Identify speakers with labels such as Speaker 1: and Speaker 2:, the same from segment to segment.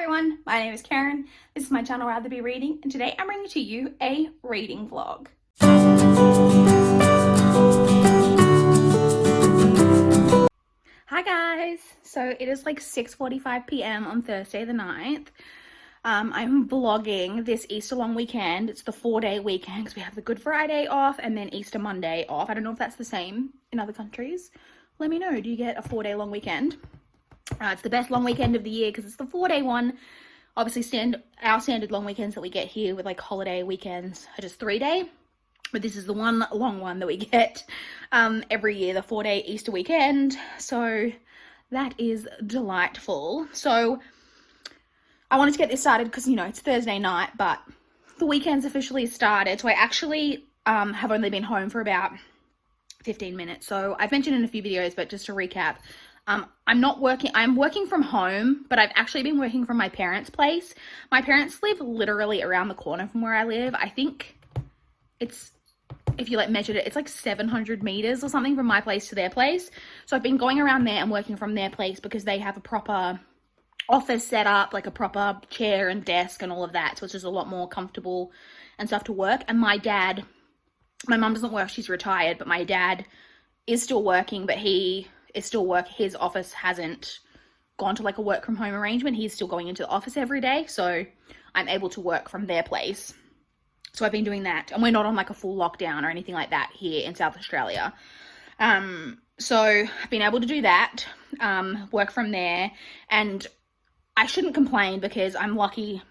Speaker 1: Everyone, my name is Karen. This is my channel Rather Be Reading, and today I'm bringing to you a reading vlog. Hi guys, so it is like 6:45 p.m. on Thursday the 9th. I'm vlogging this Easter long weekend. It's the 4-day weekend because we have the Good Friday off and then Easter Monday off. I don't know if that's the same in other countries. Let me know, do you get a 4-day long weekend? It's the best long weekend of the year because it's the 4-day one. Obviously, our standard long weekends that we get here with like holiday weekends are just 3-day. But this is the one long one that we get every year, the 4-day Easter weekend. So that is delightful. So I wanted to get this started because, you know, it's Thursday night, but the weekend's officially started. So I actually have only been home for about 15 minutes. So I've mentioned in a few videos, but just to recap, I'm working from home, but I've actually been working from my parents' place. My parents live literally around the corner from where I live. I think it's, if you like measured it, it's like 700 meters or something from my place to their place. So I've been going around there and working from their place because they have a proper office set up, like a proper chair and desk and all of that. So it's just a lot more comfortable and stuff to work. And my mum doesn't work, she's retired, but my dad is still working, but he is still his office hasn't gone to like a work from home arrangement. He's still going into the office every day, so I'm able to work from their place. So I've been doing that, and we're not on like a full lockdown or anything like that here in South Australia. So I've been able to do that, work from there, and I shouldn't complain because I'm lucky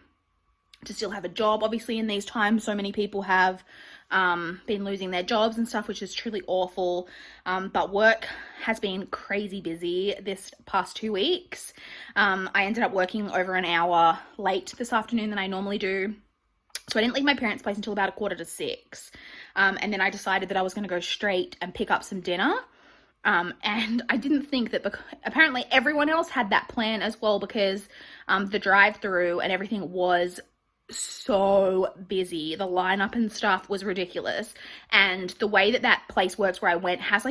Speaker 1: to still have a job. Obviously in these times, so many people have been losing their jobs and stuff, which is truly awful. But work has been crazy busy this past 2 weeks. I ended up working over an hour late this afternoon than I normally do. So I didn't leave my parents' place until about 5:45. And then I decided that I was going to go straight and pick up some dinner. And I didn't think that, apparently everyone else had that plan as well, because the drive-through and everything was so busy. The lineup and stuff was ridiculous, and the way that place works where I went has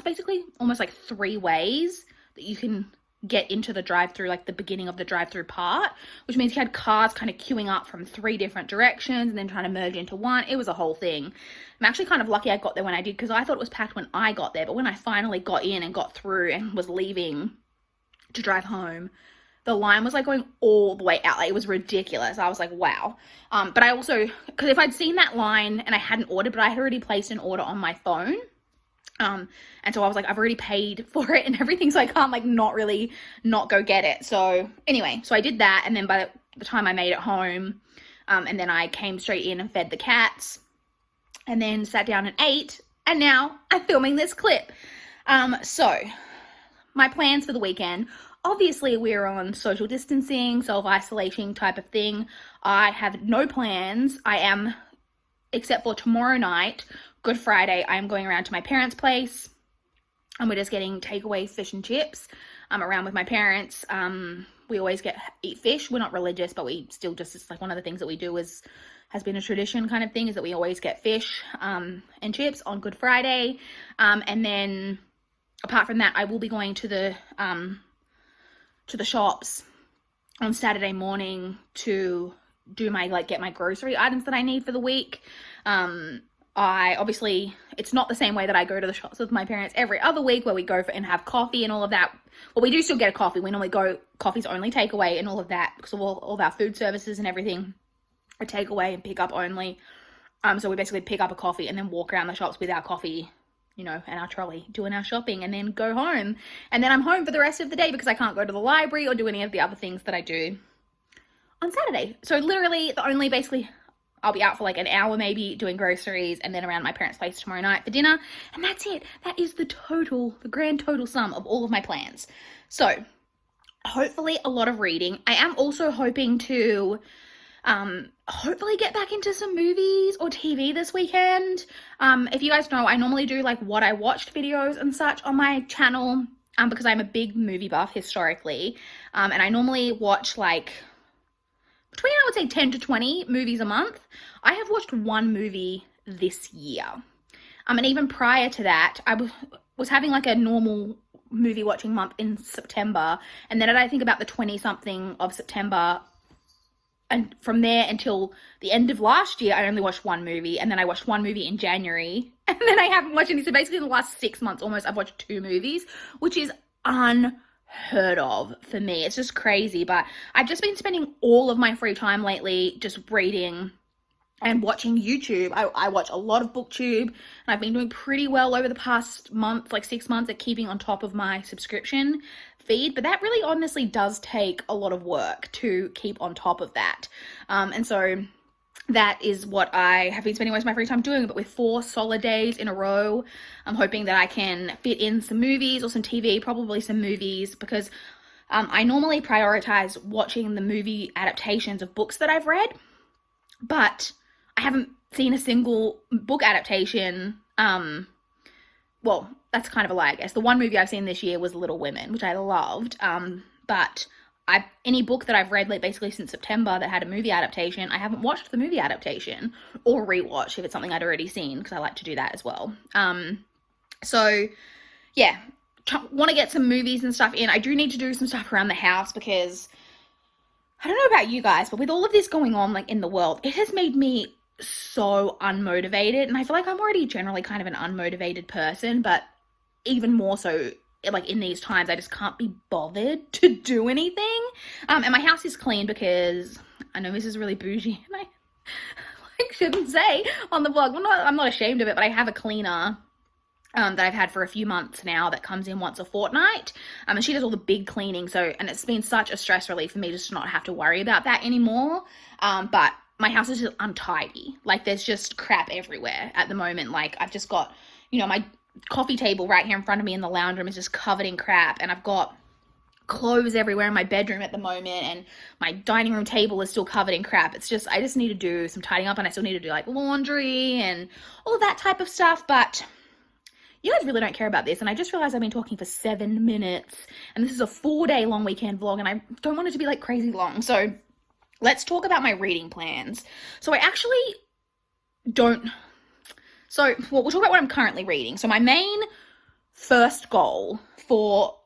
Speaker 1: basically almost like 3 ways that you can get into the drive-through, like the beginning of the drive-through part, which means you had cars kind of queuing up from 3 different directions and then trying to merge into one. It was a whole thing. I'm actually kind of lucky I got there when I did, because I thought it was packed when I got there, but when I finally got in and got through and was leaving to drive home, the line was like going all the way out. Like, it was ridiculous. I was like, wow. But I also, because if I'd seen that line and I hadn't ordered, but I had already placed an order on my phone. And so I was like, I've already paid for it and everything, so I can't like not go get it. So anyway, so I did that. And then by the time I made it home, and then I came straight in and fed the cats and then sat down and ate. And now I'm filming this clip. So my plans for the weekend. Obviously, we're on social distancing, self-isolation type of thing. I have no plans. Except for tomorrow night, Good Friday, I'm going around to my parents' place, and we're just getting takeaway fish and chips. Around with my parents. We always eat fish. We're not religious, but we still it's like one of the things that we do has been a tradition kind of thing, is that we always get fish and chips on Good Friday. And then apart from that, I will be going to the shops on Saturday morning to do get my grocery items that I need for the week. Obviously, it's not the same way that I go to the shops with my parents every other week where we go and have coffee and all of that. Well, we do still get a coffee. We normally coffee's only takeaway and all of that, because of all of our food services and everything are takeaway and pick up only. So we basically pick up a coffee and then walk around the shops with our coffee, you know, and our trolley, doing our shopping, and then go home. And then I'm home for the rest of the day because I can't go to the library or do any of the other things that I do on Saturday. So literally I'll be out for like an hour maybe doing groceries, and then around my parents' place tomorrow night for dinner. And that's it. That is the grand total sum of all of my plans. So hopefully a lot of reading. I am also hoping to hopefully get back into some movies or TV this weekend. If you guys know, I normally do like what I watched videos and such on my channel, because I'm a big movie buff historically. And I normally watch like between, I would say, 10 to 20 movies a month. I have watched 1 movie this year. And even prior to that, I was having like a normal movie watching month in September, and then I think about the 20 something of September, and from there until the end of last year I only watched one movie, and then I watched one movie in January, and then I haven't watched any. So basically in the last 6 months almost I've watched 2 movies, which is unheard of for me. It's just crazy. But I've just been spending all of my free time lately just reading and watching YouTube. I watch a lot of BookTube, and I've been doing pretty well over the past month, like 6 months, at keeping on top of my subscription feed. But that really honestly does take a lot of work to keep on top of that. And so that is what I have been spending most of my free time doing. But with 4 solid days in a row, I'm hoping that I can fit in some movies or some TV, probably some movies, because I normally prioritize watching the movie adaptations of books that I've read, but I haven't seen a single book adaptation. Well, that's kind of a lie, I guess. The one movie I've seen this year was Little Women, which I loved. But any book that I've read, like, basically since September that had a movie adaptation, I haven't watched the movie adaptation or rewatched if it's something I'd already seen, because I like to do that as well. So yeah, want to get some movies and stuff in. I do need to do some stuff around the house, because I don't know about you guys, but with all of this going on, like, in the world, it has made me so unmotivated. And I feel like I'm already generally kind of an unmotivated person, but even more so, like, in these times, I just can't be bothered to do anything. And my house is clean because I know this is really bougie, and I like shouldn't say on the vlog. I'm not ashamed of it, but I have a cleaner that I've had for a few months now that comes in once a fortnight. And she does all the big cleaning. So, and it's been such a stress relief for me just to not have to worry about that anymore. But my house is just untidy. Like, there's just crap everywhere at the moment. Like, I've just got, you know, my coffee table right here in front of me in the lounge room is just covered in crap, and I've got clothes everywhere in my bedroom at the moment, and my dining room table is still covered in crap. It's just, I just need to do some tidying up, and I still need to do, like, laundry and all of that type of stuff. But you guys really don't care about this, and I just realized I've been talking for 7 minutes, and this is a 4-day long weekend vlog, and I don't want it to be, like, crazy long. So let's talk about my reading plans. So I actually don't... So, well, we'll talk about what I'm currently reading. So my main first goal for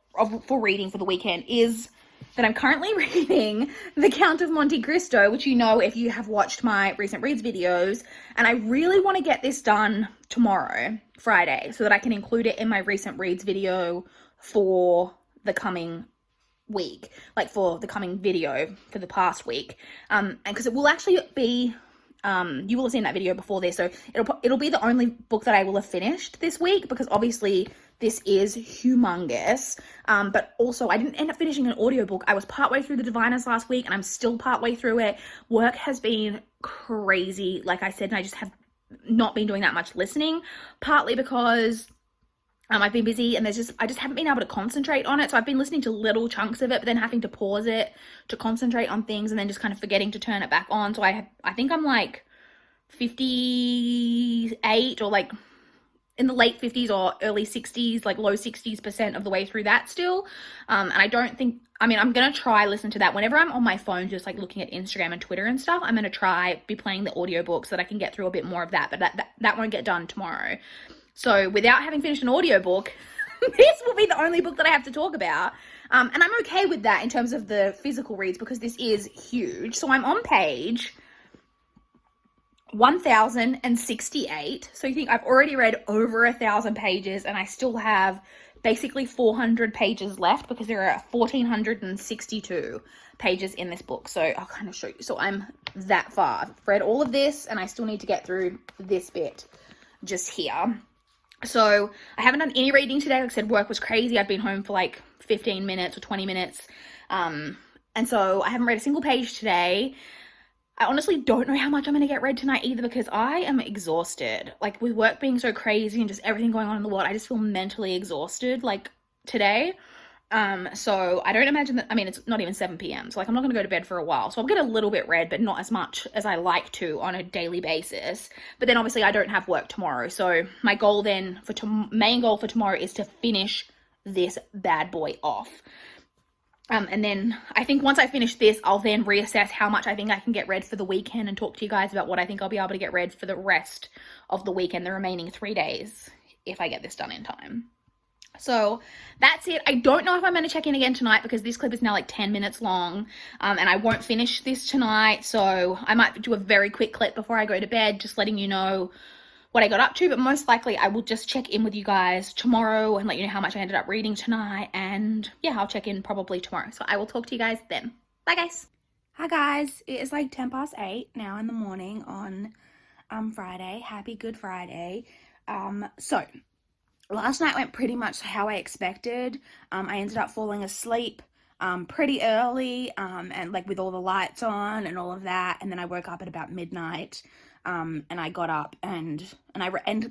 Speaker 1: reading for the weekend is that I'm currently reading The Count of Monte Cristo, which you know if you have watched my recent reads videos. And I really want to get this done tomorrow, Friday, so that I can include it in my recent reads video for the coming week, like for the coming video for the past week. And because it will actually be... you will have seen that video before this, so it'll be the only book that I will have finished this week, because obviously this is humongous. But also I didn't end up finishing an audiobook. I was partway through The Diviners last week, and I'm still partway through it. Work has been crazy, like I said, and I just have not been doing that much listening, partly because I've been busy, and I just haven't been able to concentrate on it. So I've been listening to little chunks of it, but then having to pause it to concentrate on things, and then just kind of forgetting to turn it back on. So I think I'm like 58, or like in the late 50s or early 60s, like low 60s% of the way through that still. And I don't think, I mean, I'm going to try listen to that whenever I'm on my phone, just like looking at Instagram and Twitter and stuff. I'm going to try be playing the audiobook so that I can get through a bit more of that, but that won't get done tomorrow. So without having finished an audiobook, this will be the only book that I have to talk about. And I'm okay with that in terms of the physical reads, because this is huge. So I'm on page 1068. So you think I've already read over 1,000 pages, and I still have basically 400 pages left, because there are 1,462 pages in this book. So I'll kind of show you. So I'm that far. I've read all of this, and I still need to get through this bit just here. So I haven't done any reading today. Like I said, work was crazy. I've been home for like 15 minutes or 20 minutes. And so I haven't read a single page today. I honestly don't know how much I'm going to get read tonight either, because I am exhausted. Like, with work being so crazy and just everything going on in the world, I just feel mentally exhausted, like, today. So I don't imagine that, I mean, it's not even 7 p.m. So, like, I'm not going to go to bed for a while. So I'll get a little bit read, but not as much as I like to on a daily basis. But then obviously I don't have work tomorrow. So my goal then, main goal for tomorrow is to finish this bad boy off. And then I think once I finish this, I'll then reassess how much I think I can get read for the weekend, and talk to you guys about what I think I'll be able to get read for the rest of the weekend, the remaining 3 days, if I get this done in time. So that's it. I don't know if I'm going to check in again tonight because this clip is now like 10 minutes long, and I won't finish this tonight. So I might do a very quick clip before I go to bed, just letting you know what I got up to. But most likely I will just check in with you guys tomorrow and let you know how much I ended up reading tonight. And yeah, I'll check in probably tomorrow. So I will talk to you guys then. Bye, guys. Hi, guys. It is like 8:10 now in the morning on Friday. Happy Good Friday. So last night went pretty much how I expected. I ended up falling asleep pretty early, and like with all the lights on and all of that. And then I woke up at about midnight, and I got up and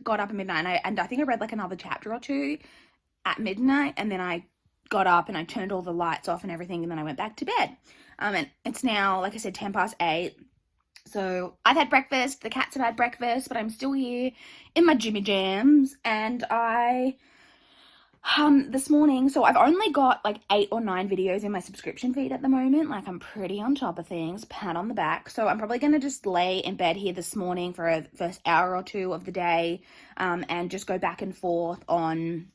Speaker 1: got up at midnight. And I think I read like another chapter or two at midnight. And then I got up and I turned all the lights off and everything. And then I went back to bed. And it's now, like I said, 8:10. So I've had breakfast, the cats have had breakfast, but I'm still here in my Jimmy Jams, and this morning, so I've only got like 8 or 9 videos in my subscription feed at the moment. Like, I'm pretty on top of things, pat on the back. So I'm probably going to just lay in bed here this morning for a first hour or two of the day, and just go back and forth on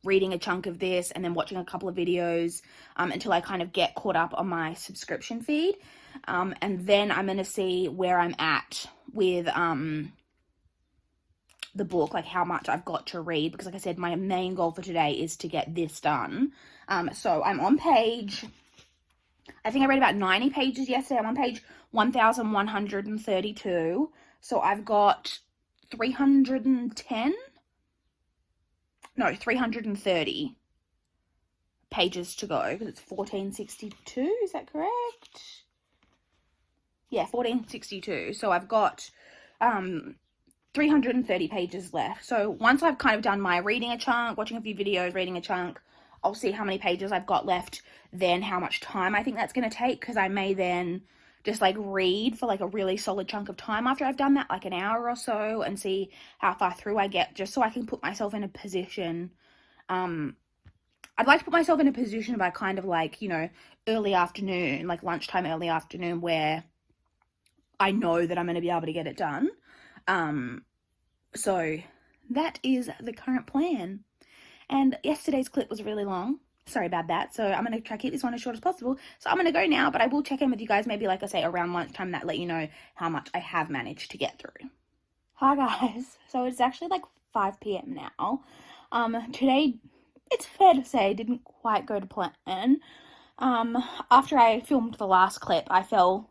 Speaker 1: reading a chunk of this and then watching a couple of videos until I kind of get caught up on my subscription feed. And then I'm going to see where I'm at with the book, like how much I've got to read, because like I said, my main goal for today is to get this done. So I'm on page, I think I read about 90 pages yesterday. I'm on page 1132. So I've got 330 pages to go, because it's 1462, is that correct? Yeah, 1462. So I've got 330 pages left. So once I've kind of done my reading a chunk, watching a few videos, reading a chunk, I'll see how many pages I've got left, then how much time I think that's going to take, because I may then just like read for like a really solid chunk of time after I've done that, like an hour or so, and see how far through I get, just so I can put myself in a position. I'd like to put myself in a position by kind of like, you know, early afternoon, like lunchtime, early afternoon, where I know that I'm going to be able to get it done. So that is the current plan. And yesterday's clip was really long. Sorry about that. So I'm going to try to keep this one as short as possible. So I'm going to go now, but I will check in with you guys maybe, like I say, around lunchtime, that let you know how much I have managed to get through. Hi guys. So it's actually like 5 p.m. now. Today, it's fair to say, didn't quite go to plan. After I filmed the last clip, I fell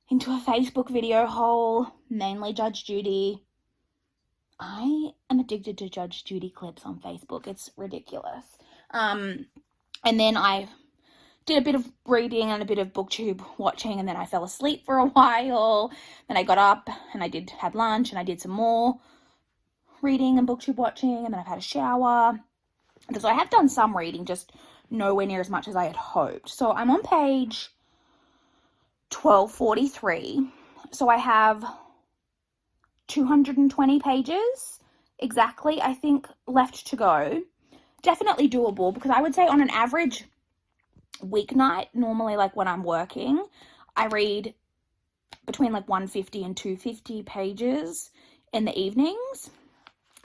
Speaker 1: into a Facebook video hole, mainly Judge Judy. I am addicted to Judge Judy clips on Facebook. It's ridiculous. And then I did a bit of reading and a bit of booktube watching, and then I fell asleep for a while. Then I got up and I had lunch, and I did some more reading and booktube watching, and then I've had a shower. And so I have done some reading, just nowhere near as much as I had hoped. So I'm on page 1243. So I have 220 pages exactly, I think, left to go. Definitely doable, because I would say on an average weeknight, normally like when I'm working, I read between like 150 and 250 pages in the evenings.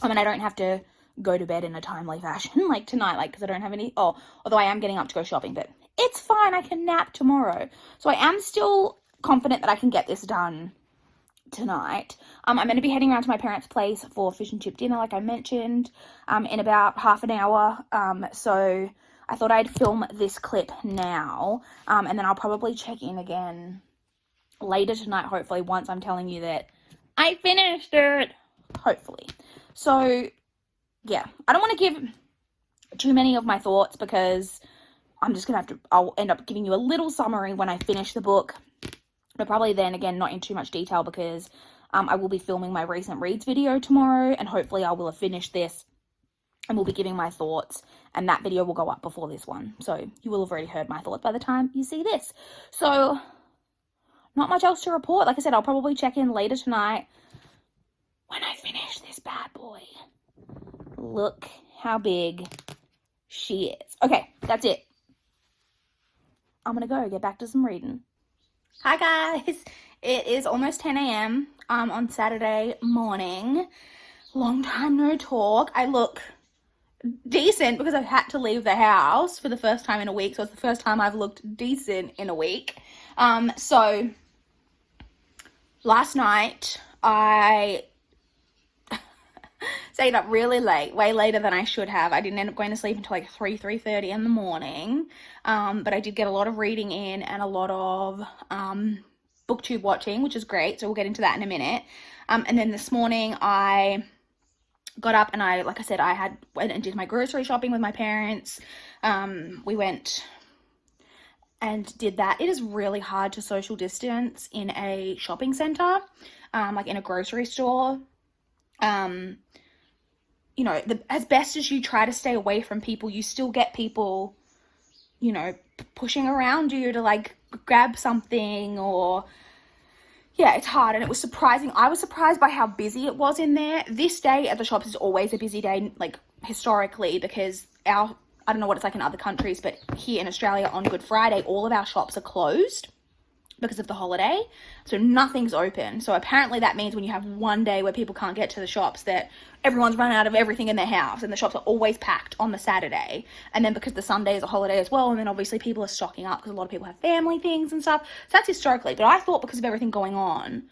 Speaker 1: I mean, I don't have to go to bed in a timely fashion like tonight, like, because I don't have any, although I am getting up to go shopping, but it's fine, I can nap tomorrow. So I am still confident that I can get this done tonight. I'm going to be heading around to my parents' place for fish and chip dinner, like I mentioned, in about half an hour. So I thought I'd film this clip now, and then I'll probably check in again later tonight, hopefully, once I'm telling you that I finished it, hopefully. So yeah, I don't want to give too many of my thoughts, because I'm just going to I'll end up giving you a little summary when I finish the book, but probably then again not in too much detail, because I will be filming my recent reads video tomorrow, and hopefully I will have finished this and will be giving my thoughts, and that video will go up before this one, so you will have already heard my thoughts by the time you see this. So not much else to report. Like I said, I'll probably check in later tonight when I finish this bad boy. Look how big she is. Okay, that's it. I'm gonna go get back to some reading. Hi guys, it is almost 10 a.m. On Saturday morning. Long time no talk. I look decent because I've had to leave the house for the first time in a week. So it's the first time I've looked decent in a week. So last night I stayed up really late, way later than I should have. I didn't end up going to sleep until like 3:30 in the morning. But I did get a lot of reading in and a lot of booktube watching, which is great. So we'll get into that in a minute. And then this morning I got up and like I said, I went and did my grocery shopping with my parents. We went and did that. It is really hard to social distance in a shopping center, like in a grocery store. You know, as best as you try to stay away from people, you still get people, you know, pushing around you to like grab something, or yeah, it's hard. And it was surprising. I was surprised by how busy it was in there. This day at the shops is always a busy day, like historically, because I don't know what it's like in other countries, but here in Australia on Good Friday, all of our shops are closed because of the holiday. So nothing's open. So apparently that means when you have one day where people can't get to the shops, that everyone's run out of everything in their house, and the shops are always packed on the Saturday. And then because the Sunday is a holiday as well, and then obviously people are stocking up because a lot of people have family things and stuff. So that's historically. But I thought because of everything going on,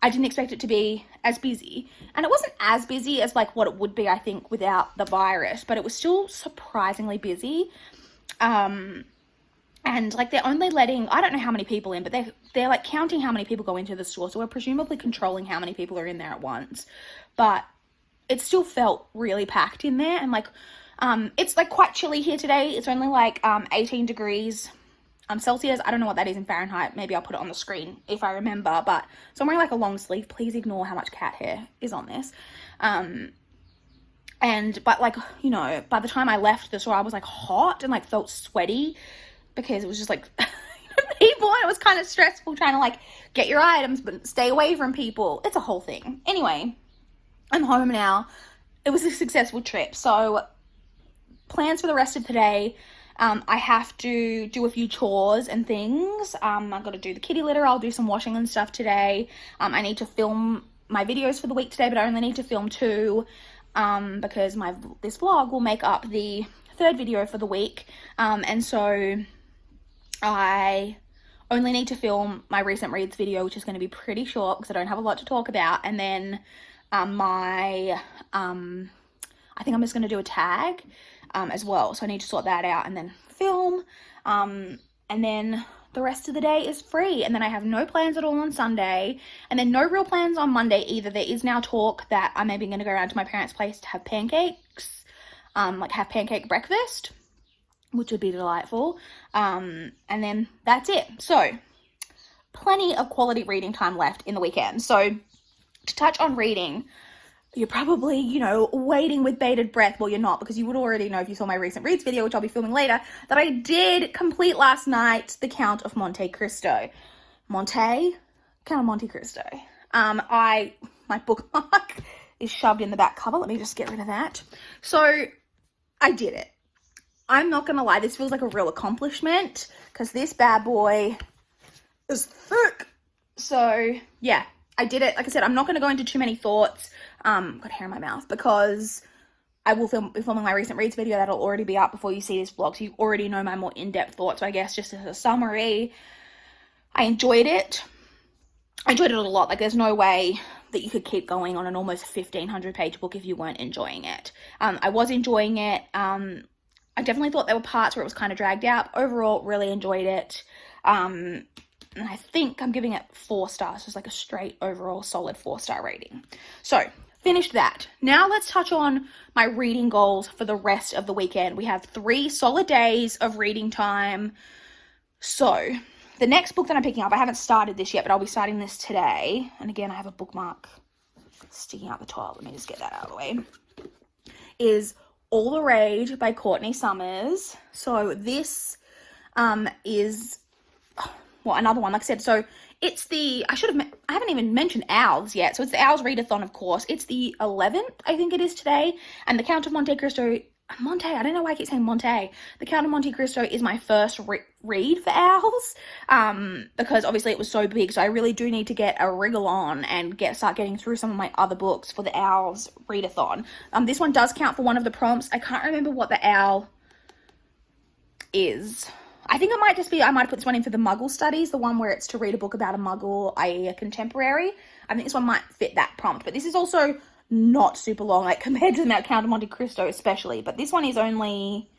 Speaker 1: I didn't expect it to be as busy. And it wasn't as busy as like what it would be, I think, without the virus, but it was still surprisingly busy. And like they're only letting, I don't know how many people in, but they're like counting how many people go into the store. So we're presumably controlling how many people are in there at once. But it still felt really packed in there. And like, it's like quite chilly here today. It's only like 18 degrees Celsius. I don't know what that is in Fahrenheit. Maybe I'll put it on the screen if I remember. But so I'm wearing like a long sleeve. Please ignore how much cat hair is on this. But like, you know, by the time I left the store, I was like hot and like felt sweaty, because it was just like people, and it was kind of stressful trying to like get your items but stay away from people. It's a whole thing. Anyway, I'm home now. It was a successful trip. So plans for the rest of the day, I have to do a few chores and things. I've got to do the kitty litter. I'll do some washing and stuff today. I need to film my videos for the week today, but I only need to film 2 because this vlog will make up the 3rd video for the week. And so I only need to film my recent reads video, which is going to be pretty short because I don't have a lot to talk about. And then I think I'm just going to do a tag as well. So I need to sort that out and then film. And then the rest of the day is free. And then I have no plans at all on Sunday. And then no real plans on Monday either. There is now talk that I'm maybe going to go around to my parents' place to have pancakes, like have pancake breakfast, which would be delightful. And then that's it. So plenty of quality reading time left in the weekend. So to touch on reading, you're probably, you know, waiting with bated breath. Well, you're not, because you would already know if you saw my recent reads video, which I'll be filming later, that I did complete last night The Count of Monte Cristo. Count of Monte Cristo. My bookmark is shoved in the back cover. Let me just get rid of that. So I did it. I'm not gonna lie, this feels like a real accomplishment because this bad boy is thick. So yeah, I did it. Like I said, I'm not gonna go into too many thoughts. Got hair in my mouth, because I will be filming my recent reads video. That'll already be up before you see this vlog, so you already know my more in-depth thoughts. So I guess just as a summary, I enjoyed it. I enjoyed it a lot. Like there's no way that you could keep going on an almost 1,500 page book if you weren't enjoying it. I was enjoying it. I definitely thought there were parts where it was kind of dragged out. Overall, really enjoyed it. And I think I'm giving it 4 stars, just like a straight overall solid 4-star rating. So finished that. Now let's touch on my reading goals for the rest of the weekend. We have 3 solid days of reading time. So the next book that I'm picking up, I haven't started this yet, but I'll be starting this today. And again, I have a bookmark sticking out the top. Let me just get that out of the way. Is All the Rage by Courtney Summers. So this is, well, another one, like I said. So it's I haven't even mentioned Owls yet. So it's the Owls Readathon, of course. It's the 11th, I think it is today. And The Count of Monte Cristo Monte, I don't know why I keep saying Monte. The Count of Monte Cristo is my first read for Owls, because obviously it was so big, so I really do need to get a wriggle on and start getting through some of my other books for the Owls readathon. This one does count for one of the prompts. I can't remember what the owl is. I think it might just be, I might put this one in for the Muggle studies, the one where it's to read a book about a Muggle, i.e. a contemporary. I think this one might fit that prompt, but this is also not super long, like compared to the Count of Monte Cristo especially, but this one is only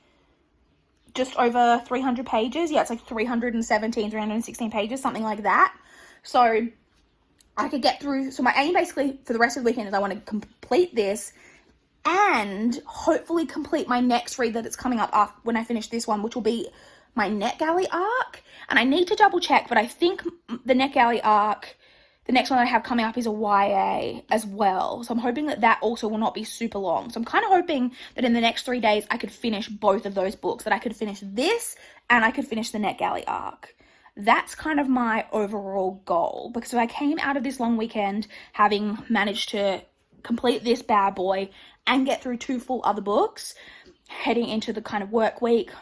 Speaker 1: just over 300 pages. Yeah, it's like 317, 316 pages, something like that. So I could get through, so my aim basically for the rest of the weekend is I want to complete this and hopefully complete my next read that it's coming up after, when I finish this one, which will be my NetGalley arc. And I need to double check, but I think the NetGalley arc, the next one I have coming up is a YA as well. So I'm hoping that that also will not be super long. So I'm kind of hoping that in the next 3 days I could finish both of those books, that I could finish this and I could finish the NetGalley arc. That's kind of my overall goal, because if I came out of this long weekend having managed to complete this bad boy and get through 2 full other books, heading into the kind of work week,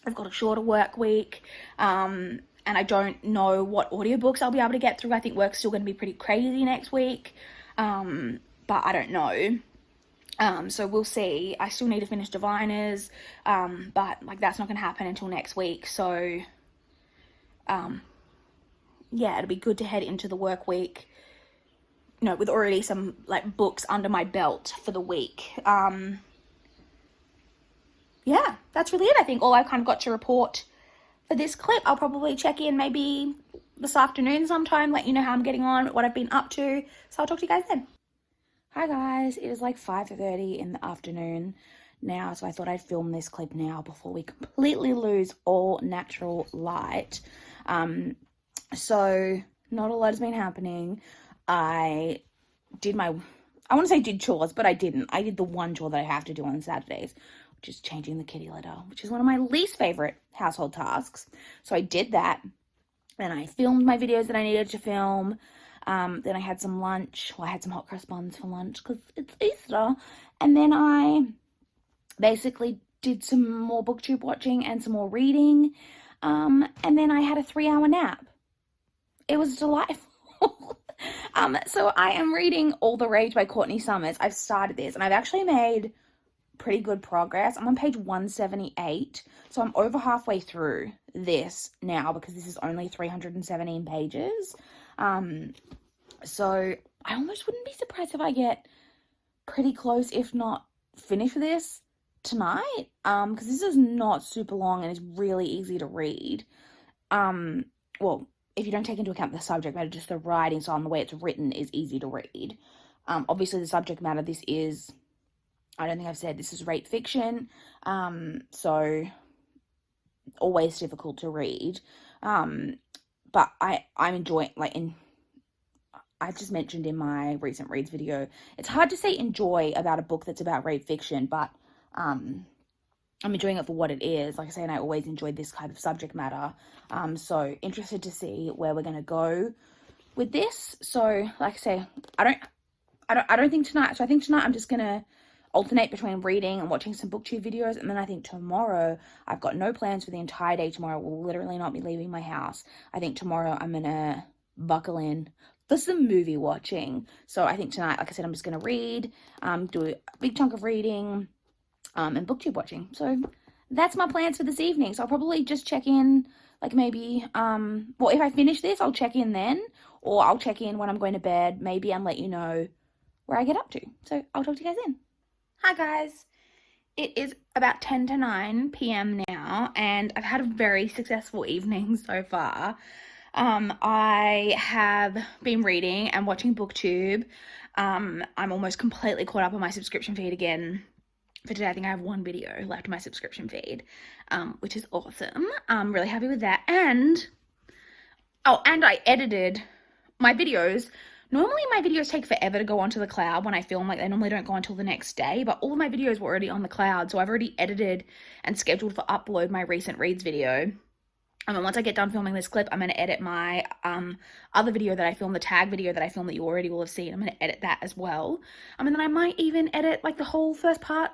Speaker 1: I've got a shorter work week, and I don't know what audiobooks I'll be able to get through. I think work's still going to be pretty crazy next week, but I don't know. So we'll see. I still need to finish Diviners, but like that's not going to happen until next week. So, yeah, it'll be good to head into the work week, you know, with already some like books under my belt for the week. Yeah, that's really it. I think all I've kind of got to report for this clip. I'll probably check in maybe this afternoon sometime, let you know how I'm getting on, what I've been up to. So I'll talk to you guys then. Hi guys, it is like 5:30 in the afternoon now, so I thought I'd film this clip now before we completely lose all natural light. So not a lot has been happening. I want to say did chores, but I didn't. I did the one chore that I have to do on Saturdays, which is changing the kitty litter, which is one of my least favorite household tasks. So I did that, and I filmed my videos that I needed to film. Then I had some lunch. Well, I had some hot cross buns for lunch because it's Easter. And then I basically did some more booktube watching and some more reading. And then I had a 3-hour nap. It was delightful. So I am reading All the Rage by Courtney Summers. I've started this, and I've actually made pretty good progress. I'm on page 178, so I'm over halfway through this now because this is only 317 pages. So I almost wouldn't be surprised if I get pretty close, if not finish this tonight, because this is not super long and it's really easy to read. Well, if you don't take into account the subject matter, just the writing style and the way it's written is easy to read. Obviously the subject matter, this is, I don't think I've said, this is rape fiction, so always difficult to read, but I'm enjoying, like, I just mentioned in my recent reads video, it's hard to say enjoy about a book that's about rape fiction, but I'm enjoying it for what it is. Like I say, and I always enjoyed this kind of subject matter, so interested to see where we're going to go with this. So like I say, I don't think tonight, so I think tonight I'm just going to alternate between reading and watching some booktube videos, and then I think tomorrow I've got no plans for the entire day. Tomorrow will literally not be leaving my house. I think tomorrow I'm gonna buckle in for some movie watching. So I think tonight, like I said, I'm just gonna read, do a big chunk of reading, and booktube watching. So that's my plans for this evening. So I'll probably just check in, like maybe, well, if I finish this, I'll check in then, or I'll check in when I'm going to bed, maybe, and let you know where I get up to. So I'll talk to you guys then. Hi guys, it is about 10 to 9 p.m. now, and I've had a very successful evening so far. I have been reading and watching booktube. I'm almost completely caught up on my subscription feed again for today. I think I have one video left in my subscription feed, which is awesome. I'm really happy with that. And I edited my videos. Normally my videos take forever to go onto the cloud when I film, like they normally don't go until the next day, but all of my videos were already on the cloud, so I've already edited and scheduled for upload my recent reads video. And then once I get done filming this clip, I'm going to edit my other video that I filmed, the tag video that I filmed that you already will have seen. I'm going to edit that as well. And then I might even edit like the whole first part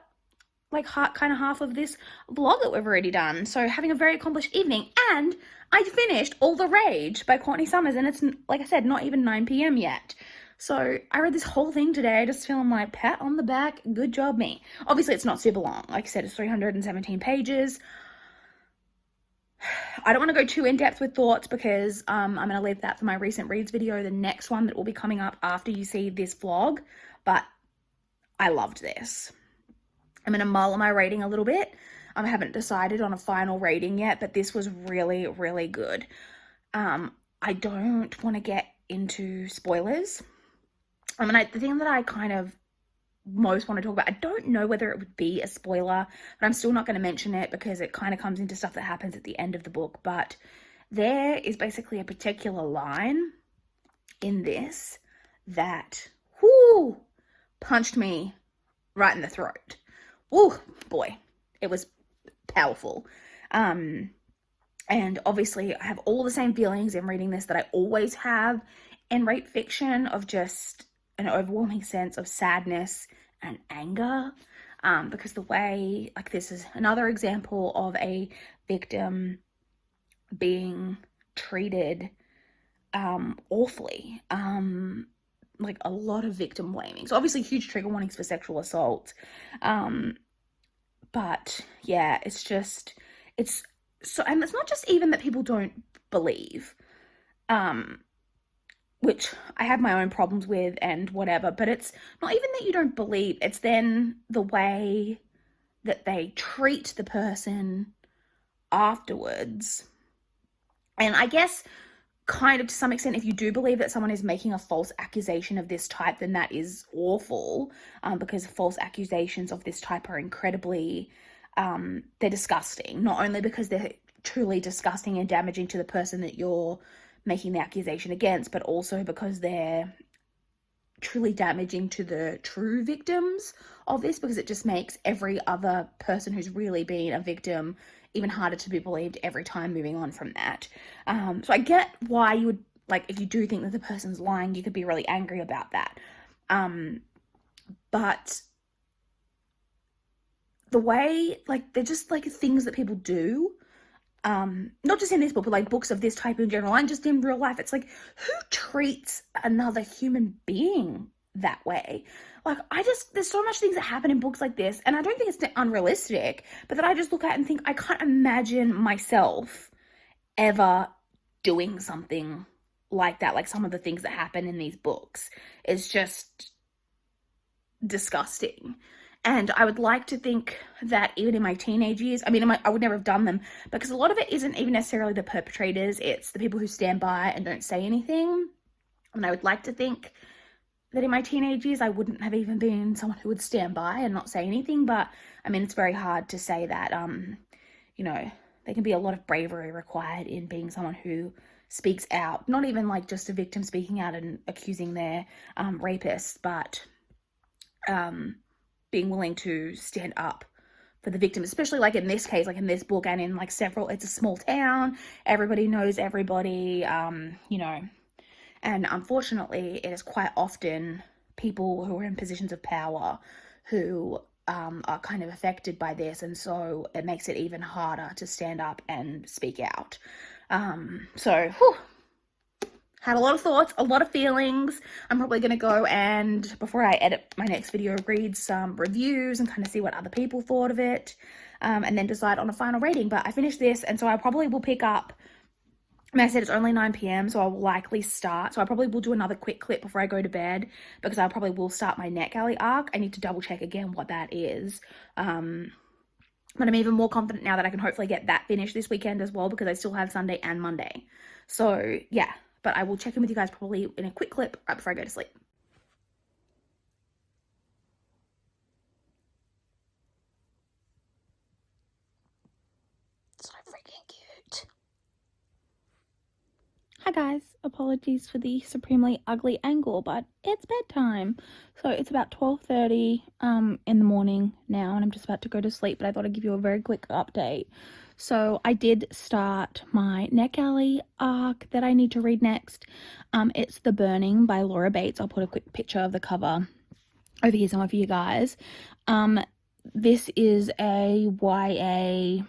Speaker 1: like kind of half of this vlog that we've already done. So having a very accomplished evening, and I finished All the Rage by Courtney Summers, and it's, like I said, not even 9 p.m. yet. So I read this whole thing today, just feeling like pat on the back, good job me. Obviously it's not super long, like I said, it's 317 pages. I don't want to go too in depth with thoughts because I'm going to leave that for my recent reads video, the next one that will be coming up after you see this vlog, but I loved this. I'm going to mull my rating a little bit. I haven't decided on a final rating yet, but this was really, really good. I don't want to get into spoilers. The thing that I kind of most want to talk about, I don't know whether it would be a spoiler, but I'm still not going to mention it because it kind of comes into stuff that happens at the end of the book. But there is basically a particular line in this that, whoo, punched me right in the throat. Ooh, boy, it was powerful. And obviously I have all the same feelings in reading this that I always have in rape fiction, of just an overwhelming sense of sadness and anger, because the way, like, this is another example of a victim being treated awfully, like a lot of victim blaming. So obviously huge trigger warnings for sexual assault, but yeah, it's so, and it's not just even that people don't believe, which I have my own problems with and whatever, but it's not even that you don't believe, it's then the way that they treat the person afterwards. And I guess kind of to some extent, if you do believe that someone is making a false accusation of this type, then that is awful, because false accusations of this type are incredibly, they're disgusting, not only because they're truly disgusting and damaging to the person that you're making the accusation against, but also because they're truly damaging to the true victims of this, because it just makes every other person who's really been a victim even harder to be believed every time moving on from that. So I get why you would, like, if you do think that the person's lying, you could be really angry about that. But the way, like, they're just like things that people do, not just in this book, but like books of this type in general, and just in real life. It's like, who treats another human being that way? Like, there's so much things that happen in books like this, and I don't think it's unrealistic, but that I just look at and think, I can't imagine myself ever doing something like that, like some of the things that happen in these books. It's just disgusting. And I would like to think that even in my teenage years, I mean, I would never have done them, because a lot of it isn't even necessarily the perpetrators, it's the people who stand by and don't say anything. And I would like to think that in my teenage years, I wouldn't have even been someone who would stand by and not say anything. But I mean, it's very hard to say that, you know, there can be a lot of bravery required in being someone who speaks out, not even like just a victim speaking out and accusing their rapist, but being willing to stand up for the victim, especially like in this case, like in this book, and in like several, it's a small town, everybody knows everybody, you know, and unfortunately it is quite often people who are in positions of power who are kind of affected by this, and so it makes it even harder to stand up and speak out. So whew, had a lot of thoughts, a lot of feelings. I'm probably going to go and, before I edit my next video, read some reviews and kind of see what other people thought of it, and then decide on a final rating. But I finished this, and so I probably will pick up, I mean, I said it's only 9 p.m, so I will likely start. So I probably will do another quick clip before I go to bed, because I probably will start my NetGalley arc. I need to double check again what that is. But I'm even more confident now that I can hopefully get that finished this weekend as well, because I still have Sunday and Monday. So yeah, but I will check in with you guys probably in a quick clip right before I go to sleep. So freaking cute. Hi guys, apologies for the supremely ugly angle, but it's bedtime. So it's about 12:30 in the morning now, and I'm just about to go to sleep, but I thought I'd give you a very quick update. So I did start my NetGalley arc that I need to read next. It's The Burning by Laura Bates. I'll put a quick picture of the cover over here somewhere for you guys. this is a YA.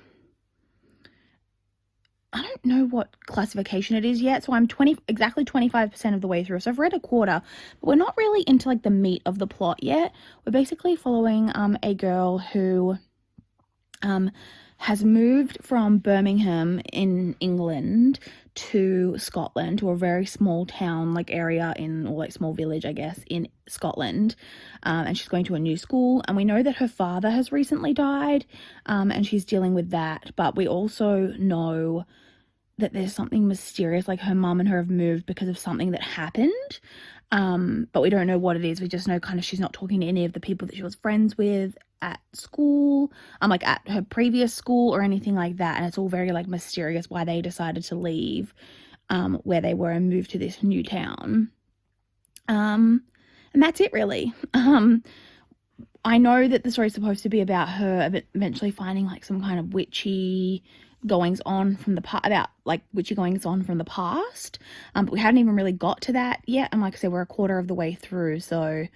Speaker 1: I don't know what classification it is yet, so I'm exactly 25% of the way through. So I've read a quarter, but we're not really into like the meat of the plot yet. We're basically following a girl who has moved from Birmingham in England to Scotland, to a very small town like area or like small village, I guess, in Scotland. And she's going to a new school, and we know that her father has recently died, and she's dealing with that. But we also know that there's something mysterious, like her mum and her have moved because of something that happened. But we don't know what it is. We just know kind of she's not talking to any of the people that she was friends with at school, like at her previous school or anything like that. And it's all very like mysterious why they decided to leave where they were and move to this new town. And that's it really. I know that the story's supposed to be about her eventually finding like some kind of witchy goings on from the past, but we hadn't even really got to that yet. And like I said, we're a quarter of the way through, so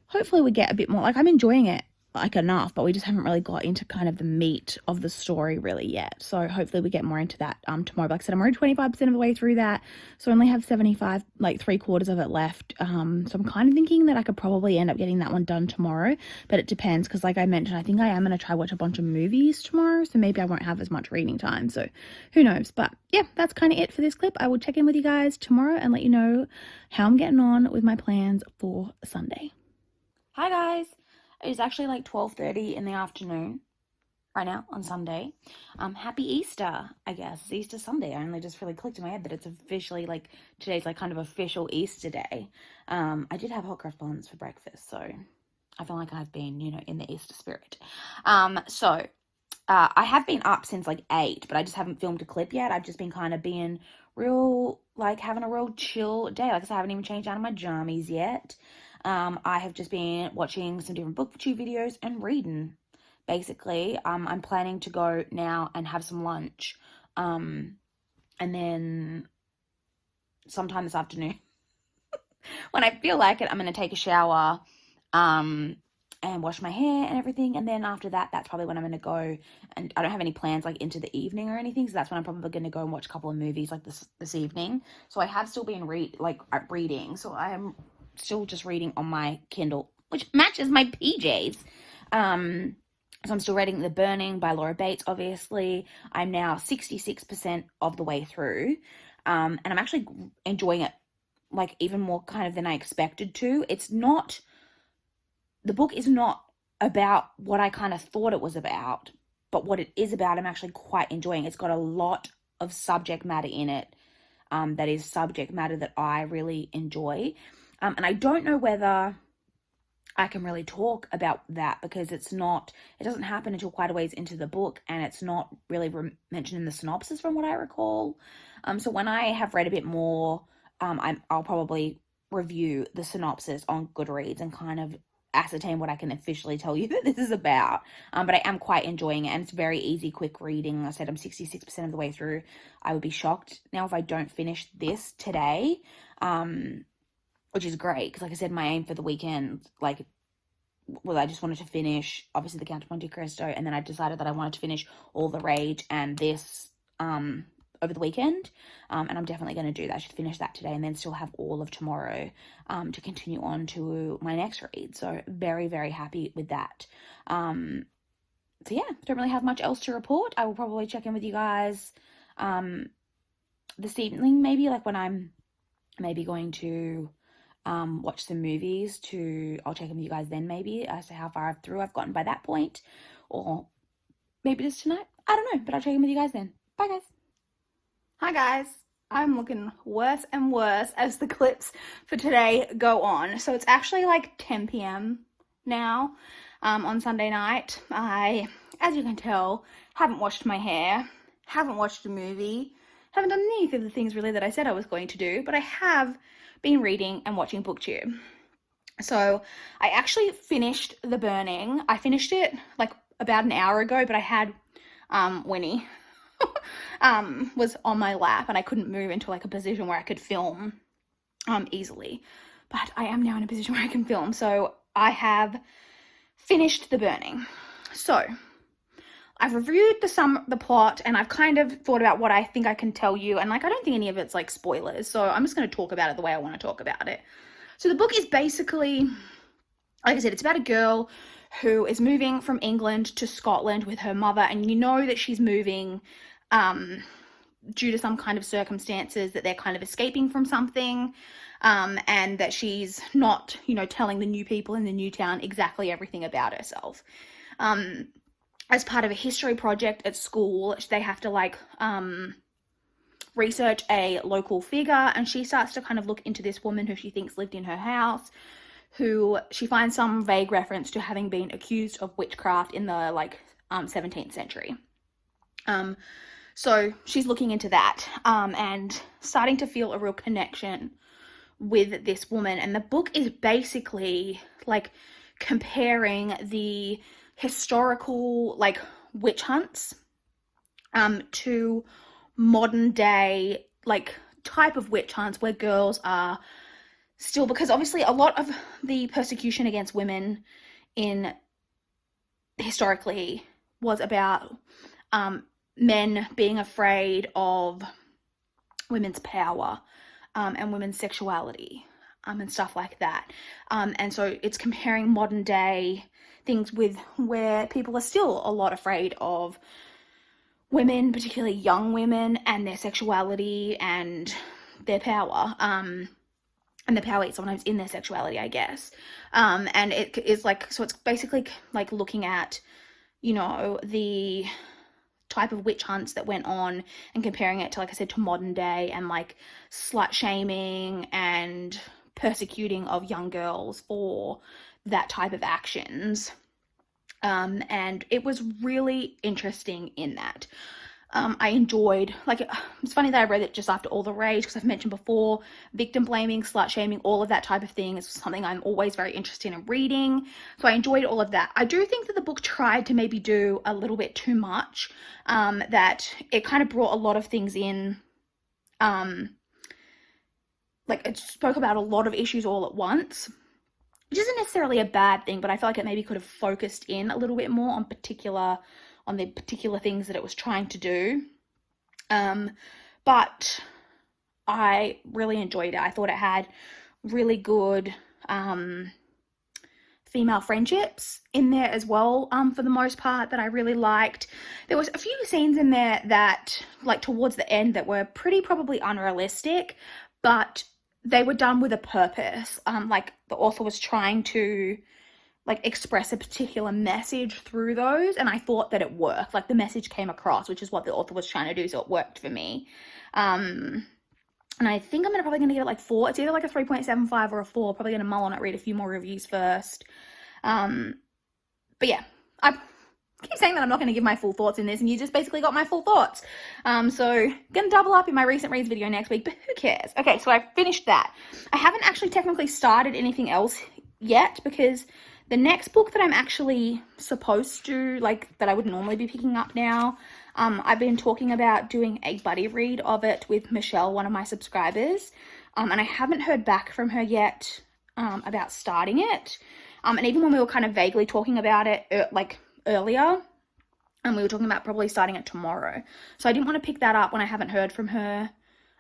Speaker 1: hopefully we get a bit more. Like, I'm enjoying it like enough, but we just haven't really got into kind of the meat of the story really yet. So hopefully we get more into that tomorrow. Like I said, I'm already 25% of the way through that, so I only have 75, like 3/4 of it left. So I'm kind of thinking that I could probably end up getting that one done tomorrow, but it depends, because like I mentioned, I think I am going to try watch a bunch of movies tomorrow, so maybe I won't have as much reading time, so who knows. But yeah, that's kind of it for this clip. I will check in with you guys tomorrow and let you know how I'm getting on with my plans for Sunday. Hi guys. It's actually like 12:30 in the afternoon right now on Sunday. Happy Easter, I guess. It's Easter Sunday. I only just really clicked in my head that it's officially like today's like kind of official Easter day. I did have hot cross buns for breakfast, so I feel like I've been, in the Easter spirit. I have been up since like 8, but I just haven't filmed a clip yet. I've just been kind of being real, like having a real chill day. Like I said, I haven't even changed out of my jammies yet. I have just been watching some different booktube videos and reading, basically. I'm planning to go now and have some lunch, and then sometime this afternoon, when I feel like it, I'm going to take a shower, and wash my hair and everything, and then after that, that's probably when I'm going to go, and I don't have any plans like into the evening or anything, so that's when I'm probably going to go and watch a couple of movies like this evening. So I have still been reading, so I am still just reading on my Kindle, which matches my PJs. So I'm still reading The Burning by Laura Bates, obviously. I'm now 66% of the way through, and I'm actually enjoying it like even more kind of than I expected to. The book is not about what I kind of thought it was about, but what it is about, I'm actually quite enjoying. It's got a lot of subject matter in it, that is subject matter that I really enjoy. And I don't know whether I can really talk about that, because it doesn't happen until quite a ways into the book, and it's not really mentioned in the synopsis from what I recall. So when I have read a bit more, I'll probably review the synopsis on Goodreads and kind of ascertain what I can officially tell you that this is about. But I am quite enjoying it, and it's very easy, quick reading. I said I'm 66% of the way through. I would be shocked now if I don't finish this today, which is great, because like I said, my aim for the weekend, I just wanted to finish, obviously, the Count of Monte Cristo, and then I decided that I wanted to finish All the Rage and this over the weekend, and I'm definitely going to do that. I should finish that today and then still have all of tomorrow to continue on to my next read, so very, very happy with that. So yeah, don't really have much else to report. I will probably check in with you guys this evening, maybe, like when I'm maybe going to watch some movies. I'll check in with you guys then, maybe, as to how far through I've gotten by that point, or maybe just tonight. I don't know, but I'll check in with you guys then. Bye, guys. Hi, guys. I'm looking worse and worse as the clips for today go on. So it's actually like 10 p.m. now on Sunday night. I, as you can tell, haven't washed my hair, haven't watched a movie, haven't done any of the things really that I said I was going to do, but I have been reading and watching BookTube. So I actually finished The Burning. I finished it like about an hour ago, but I had Winnie was on my lap and I couldn't move into like a position where I could film easily. But I am now in a position where I can film. So I have finished The Burning. So I've reviewed the plot, and I've kind of thought about what I think I can tell you, and like I don't think any of it's like spoilers, so I'm just going to talk about it the way I want to talk about it. So the book is basically, like I said, it's about a girl who is moving from England to Scotland with her mother, and you know that she's moving due to some kind of circumstances, that they're kind of escaping from something, and that she's not, you know, telling the new people in the new town exactly everything about herself. As part of a history project at school, they have to like research a local figure, and she starts to kind of look into this woman who she thinks lived in her house, who she finds some vague reference to having been accused of witchcraft in the like 17th century. So she's looking into that and starting to feel a real connection with this woman. And the book is basically like comparing the historical like witch hunts to modern day like type of witch hunts where girls are still, because obviously a lot of the persecution against women in historically was about men being afraid of women's power and women's sexuality and stuff like that. And so it's comparing modern day things with where people are still a lot afraid of women, particularly young women, and their sexuality and their power. And the power is sometimes in their sexuality, I guess. And it is like, so it's basically like looking at, you know, the type of witch hunts that went on and comparing it to, like I said, to modern day, and like slut shaming and persecuting of young girls for that type of actions. And it was really interesting in that. I enjoyed, like, it's funny that I read it just after all the rage, because I've mentioned before, victim blaming, slut shaming, all of that type of thing is something I'm always very interested in reading. So I enjoyed all of that. I do think that the book tried to maybe do a little bit too much, that it kind of brought a lot of things in, like it spoke about a lot of issues all at once, which isn't necessarily a bad thing, but I feel like it maybe could have focused in a little bit more on the particular things that it was trying to do. But I really enjoyed it. I thought it had really good female friendships in there as well, for the most part, that I really liked. There was a few scenes in there that, like towards the end, that were pretty probably unrealistic, but they were done with a purpose. Like the author was trying to like express a particular message through those, and I thought that it worked. Like the message came across, which is what the author was trying to do, so it worked for me. And I think I'm probably going to give it like 4. It's either like a 3.75 or a 4. Probably going to mull on it, read a few more reviews first. But yeah, I keep saying that I'm not going to give my full thoughts in this, and you just basically got my full thoughts. So going to double up in my recent reads video next week, but who cares? Okay, so I finished that. I haven't actually technically started anything else yet, because the next book that I'm actually supposed to, like, that I would normally be picking up now, I've been talking about doing a buddy read of it with Michelle, one of my subscribers, and I haven't heard back from her yet about starting it. And even when we were kind of vaguely talking about it, like, earlier, and we were talking about probably starting it tomorrow. So I didn't want to pick that up when I haven't heard from her,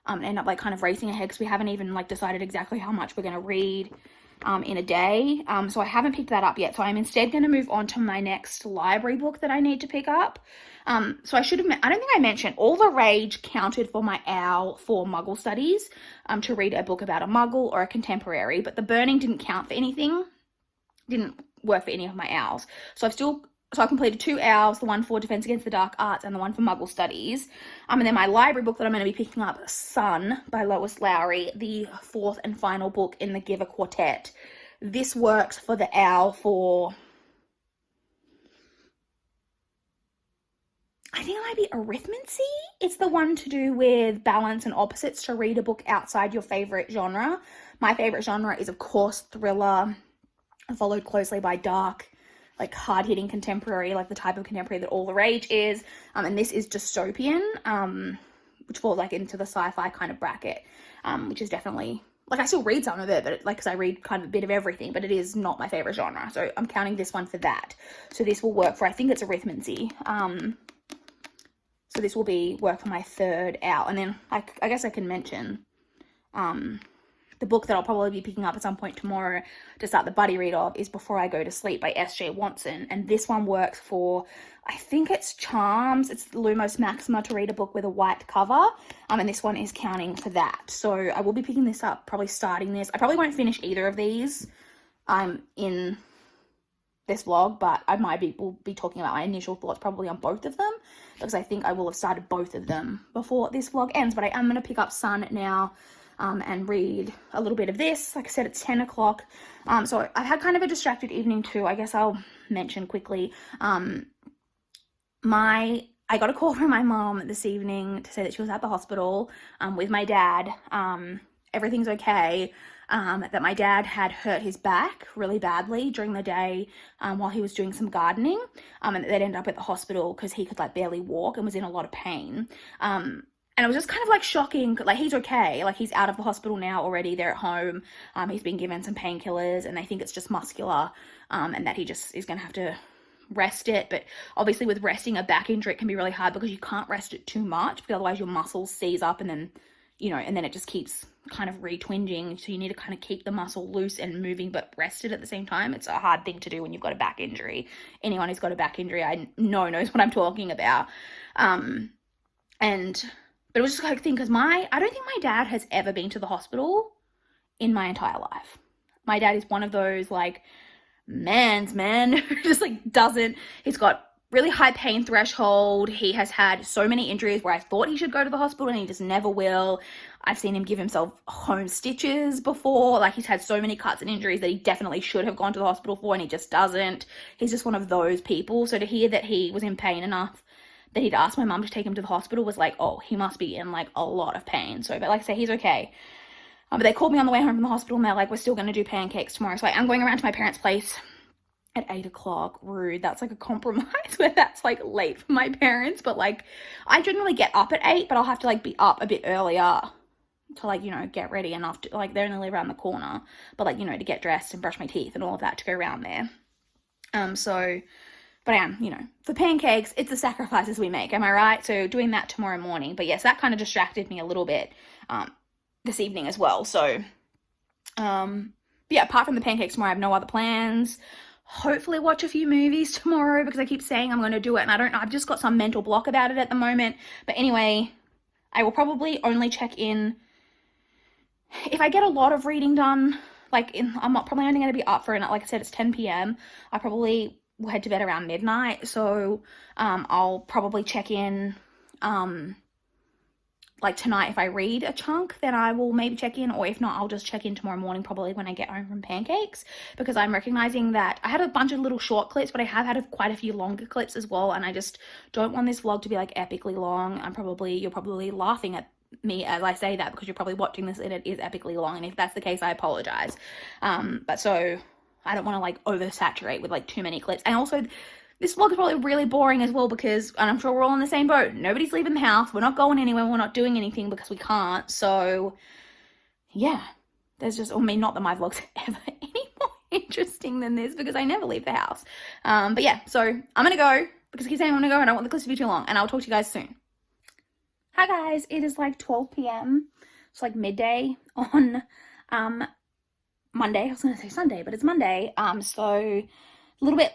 Speaker 1: and end up, like, kind of racing ahead, because we haven't even, like, decided exactly how much we're going to read in a day. So I haven't picked that up yet. So I'm instead going to move on to my next library book that I need to pick up. So I should have, I don't think I mentioned, All the Rage counted for my OWL for Muggle studies, to read a book about a Muggle or a contemporary, but The Burning didn't count for anything, didn't work for any of my OWLs. So I completed 2 OWLs, the one for Defense Against the Dark Arts and the one for Muggle Studies. And then my library book that I'm going to be picking up, Sun by Lois Lowry, the 4th and final book in the Giver Quartet. This works for the OWL for, I think it might be Arithmancy. It's the one to do with balance and opposites, to read a book outside your favorite genre. My favorite genre is, of course, thriller, followed closely by dark, like hard-hitting contemporary, like the type of contemporary that All the Rage is, and this is dystopian, which falls like into the sci-fi kind of bracket, which is definitely like, I still read some of it, but like, because I read kind of a bit of everything, but it is not my favorite genre. So I'm counting this one for that. So this will work for, I think it's arithmancy. So this will be work for my third out. And then I guess I can mention the book that I'll probably be picking up at some point tomorrow to start the buddy read of is Before I Go to Sleep by S.J. Watson. And this one works for, I think it's Charms. It's Lumos Maxima to read a book with a white cover. And this one is counting for that. So I will be picking this up, probably starting this. I probably won't finish either of these in this vlog, but will be talking about my initial thoughts probably on both of them, because I think I will have started both of them before this vlog ends. But I am going to pick up Sun now and read a little bit of this. Like I said, it's 10 o'clock. So I've had kind of a distracted evening too. I guess I'll mention quickly. I got a call from my mom this evening to say that she was at the hospital with my dad. Everything's okay. That my dad had hurt his back really badly during the day while he was doing some gardening, and that they'd end up at the hospital because he could like barely walk and was in a lot of pain. And it was just kind of like shocking. Like, he's okay. Like, he's out of the hospital now already. They're at home. He's been given some painkillers, and they think it's just muscular, and that he just is going to have to rest it. But obviously with resting a back injury, it can be really hard because you can't rest it too much, because otherwise your muscles seize up and then, you know, and then it just keeps kind of re-twinging. So you need to kind of keep the muscle loose and moving but rested at the same time. It's a hard thing to do when you've got a back injury. Anyone who's got a back injury I know knows what I'm talking about. But it was just like a thing, because I don't think my dad has ever been to the hospital in my entire life. My dad is one of those like man's man who just like doesn't, he's got really high pain threshold. He has had so many injuries where I thought he should go to the hospital and he just never will. I've seen him give himself home stitches before. Like, he's had so many cuts and injuries that he definitely should have gone to the hospital for, and he just doesn't. He's just one of those people. So to hear that he was in pain enough that he'd asked my mum to take him to the hospital was like, oh, he must be in like a lot of pain. So, but like I say, he's okay. But they called me on the way home from the hospital and they're like, we're still going to do pancakes tomorrow. So I'm going around to my parents' place at 8 o'clock. Rude. That's like a compromise where that's like late for my parents. But like, I generally get up at 8, but I'll have to like be up a bit earlier to like, you know, get ready enough to, like, they're only around the corner, but like, you know, to get dressed and brush my teeth and all of that to go around there. But I am, you know, for pancakes, it's the sacrifices we make, am I right? So doing that tomorrow morning. But yes, that kind of distracted me a little bit this evening as well. So, yeah, apart from the pancakes tomorrow, I have no other plans. Hopefully watch a few movies tomorrow, because I keep saying I'm going to do it, and I don't know, I've just got some mental block about it at the moment. But anyway, I will probably only check in if I get a lot of reading done. Like, I'm not probably only going to be up for it. Like I said, it's 10 p.m. I probably will head to bed around midnight. So I'll probably check in like tonight. If I read a chunk, then I will maybe check in, or if not, I'll just check in tomorrow morning, probably when I get home from pancakes, because I'm recognizing that I had a bunch of little short clips, but I have had quite a few longer clips as well, and I just don't want this vlog to be like epically long. You're probably laughing at me as I say that, because you're probably watching this and it is epically long, and if that's the case, I apologize. But so I don't want to like oversaturate with like too many clips. And also, this vlog is probably really boring as well, because, and I'm sure we're all in the same boat, nobody's leaving the house, we're not going anywhere, we're not doing anything because we can't. So yeah, there's just, I mean, not that my vlogs are ever any more interesting than this, because I never leave the house. But yeah, so I'm gonna go, because I keep saying I'm gonna go, and I don't want the clips to be too long, and I'll talk to you guys soon. Hi guys, it is like 12 p.m. It's like midday on Monday. I was gonna say Sunday, but it's Monday. So a little bit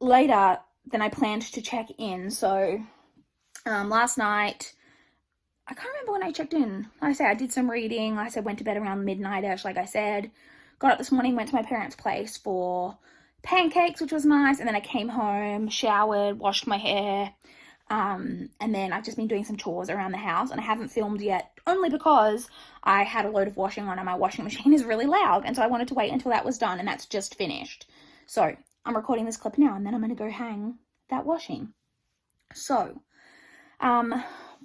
Speaker 1: later than I planned to check in. So last night, I can't remember when I checked in. Like I said, I did some reading. Like I said, went to bed around midnight-ish, like I said. Got up this morning, went to my parents' place for pancakes, which was nice. And then I came home, showered, washed my hair. And then I've just been doing some chores around the house, and I haven't filmed yet, only because I had a load of washing on and my washing machine is really loud. And so I wanted to wait until that was done, and that's just finished. So I'm recording this clip now, and then I'm going to go hang that washing. So,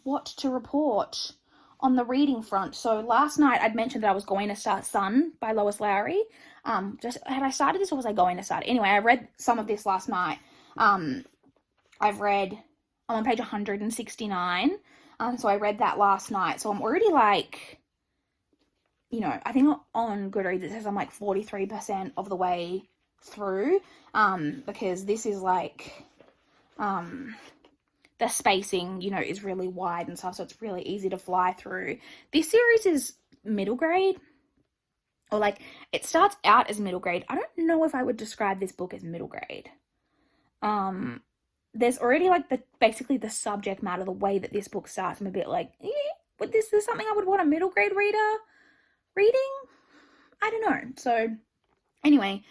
Speaker 1: what to report on the reading front? So last night I'd mentioned that I was going to start Sun by Lois Lowry. Had I started this, or was I going to start it? Anyway, I read some of this last night. I'm on page 169. So I read that last night. So I'm already like you know, I think on Goodreads it says I'm like 43% of the way through, because this is like, the spacing, you know, is really wide and stuff, so it's really easy to fly through. This series is middle grade, or like, it starts out as middle grade. I don't know if I would describe this book as middle grade. There's already like basically the subject matter, the way that this book starts, I'm a bit like, would this is something I would want a middle grade reader reading? I don't know. So anyway,